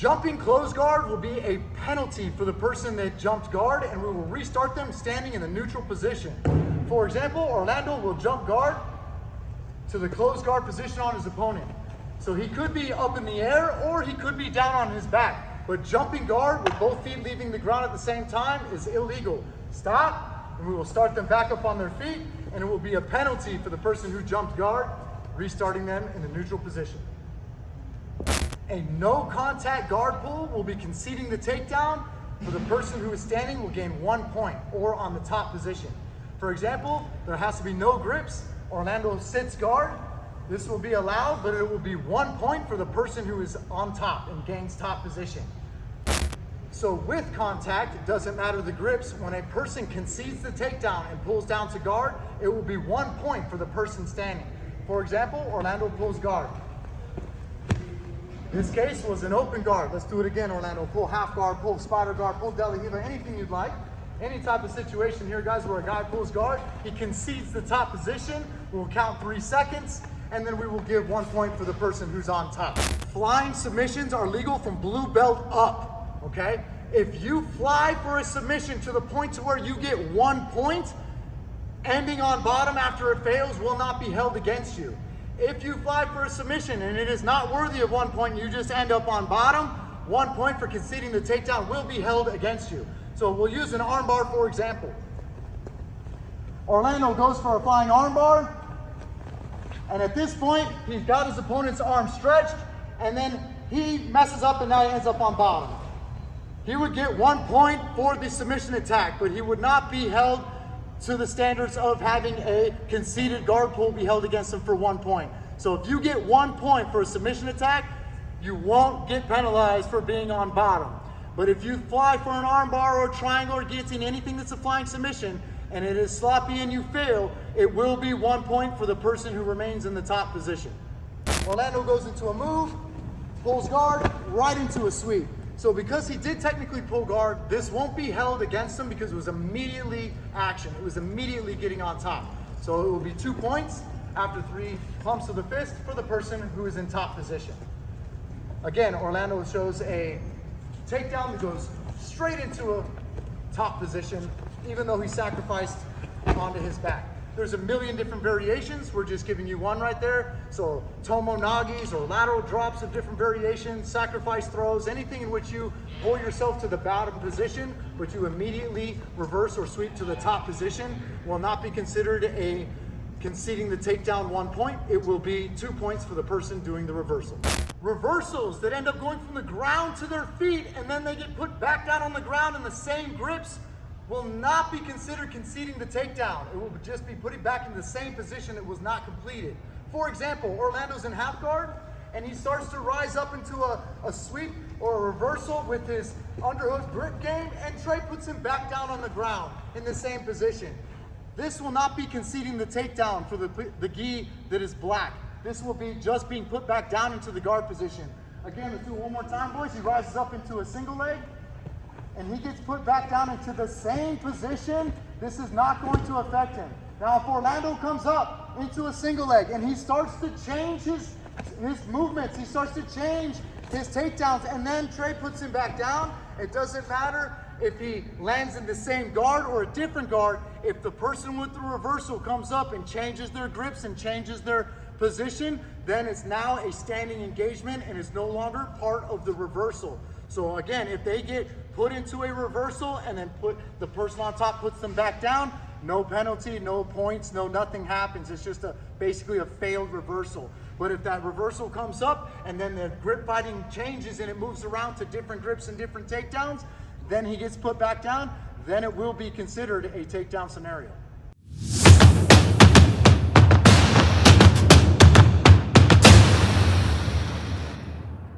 Jumping close guard will be a penalty for the person that jumped guard, and we will restart them standing in the neutral position. For example, Orlando will jump guard to the close guard position on his opponent. So he could be up in the air or he could be down on his back. But jumping guard with both feet leaving the ground at the same time is illegal. Stop, and we will start them back up on their feet, and it will be a penalty for the person who jumped guard, restarting them in the neutral position. A no contact guard pull will be conceding the takedown. For the person who is standing will gain 1 point or on the top position. For example, there has to be no grips. Orlando sits guard. This will be allowed, but it will be 1 point for the person who is on top and gains top position. So with contact, it doesn't matter the grips. When a person concedes the takedown and pulls down to guard, it will be 1 point for the person standing. For example, Orlando pulls guard. This case was an open guard. Let's do it again, Orlando. Pull half guard, pull spider guard, pull deli either, anything you'd like. Any type of situation here, guys, where a guy pulls guard, he concedes the top position. We'll count 3 seconds, and then we will give 1 point for the person who's on top. Flying submissions are legal from blue belt up, okay? If you fly for a submission to the point to where you get 1 point, ending on bottom after it fails will not be held against you. If you fly for a submission and it is not worthy of 1 point and you just end up on bottom, 1 point for conceding the takedown will be held against you. So we'll use an armbar for example. Orlando goes for a flying armbar, and at this point, he's got his opponent's arm stretched, and then he messes up and now he ends up on bottom. He would get 1 point for the submission attack, but he would not be held to the standards of having a conceded guard pull be held against him for 1 point. So if you get 1 point for a submission attack, you won't get penalized for being on bottom. But if you fly for an armbar or a triangle or guillotine, anything that's a flying submission, and it is sloppy and you fail, it will be 1 point for the person who remains in the top position. Orlando goes into a move, pulls guard, right into a sweep. So because he did technically pull guard, this won't be held against him because it was immediately action. It was immediately getting on top. So it will be 2 points after 3 pumps of the fist for the person who is in top position. Again, Orlando shows a takedown that goes straight into a top position, even though he sacrificed onto his back. There's a million different variations. We're just giving you one right there. So tomo nagis or lateral drops of different variations, sacrifice throws, anything in which you pull yourself to the bottom position, but you immediately reverse or sweep to the top position will not be considered a conceding the takedown 1 point. It will be 2 points for the person doing the reversal. Reversals that end up going from the ground to their feet and then they get put back down on the ground in the same grips will not be considered conceding the takedown. It will just be putting back in the same position that was not completed. For example, Orlando's in half guard and he starts to rise up into a sweep or a reversal with his underhook grip game, and Trey puts him back down on the ground in the same position. This will not be conceding the takedown for the gi that is black. This will be just being put back down into the guard position. Again, let's do it one more time, boys. He rises up into a single leg, and he gets put back down into the same position. This is not going to affect him. Now, if Orlando comes up into a single leg and he starts to change his movements, he starts to change his takedowns, and then Trey puts him back down, it doesn't matter if he lands in the same guard or a different guard. If the person with the reversal comes up and changes their grips and changes their position, then it's now a standing engagement and it's no longer part of the reversal. So again, if they get put into a reversal and then the person on top puts them back down, no penalty, no points, no nothing happens. It's just basically a failed reversal. But if that reversal comes up and then the grip fighting changes and it moves around to different grips and different takedowns, then he gets put back down, then it will be considered a takedown scenario.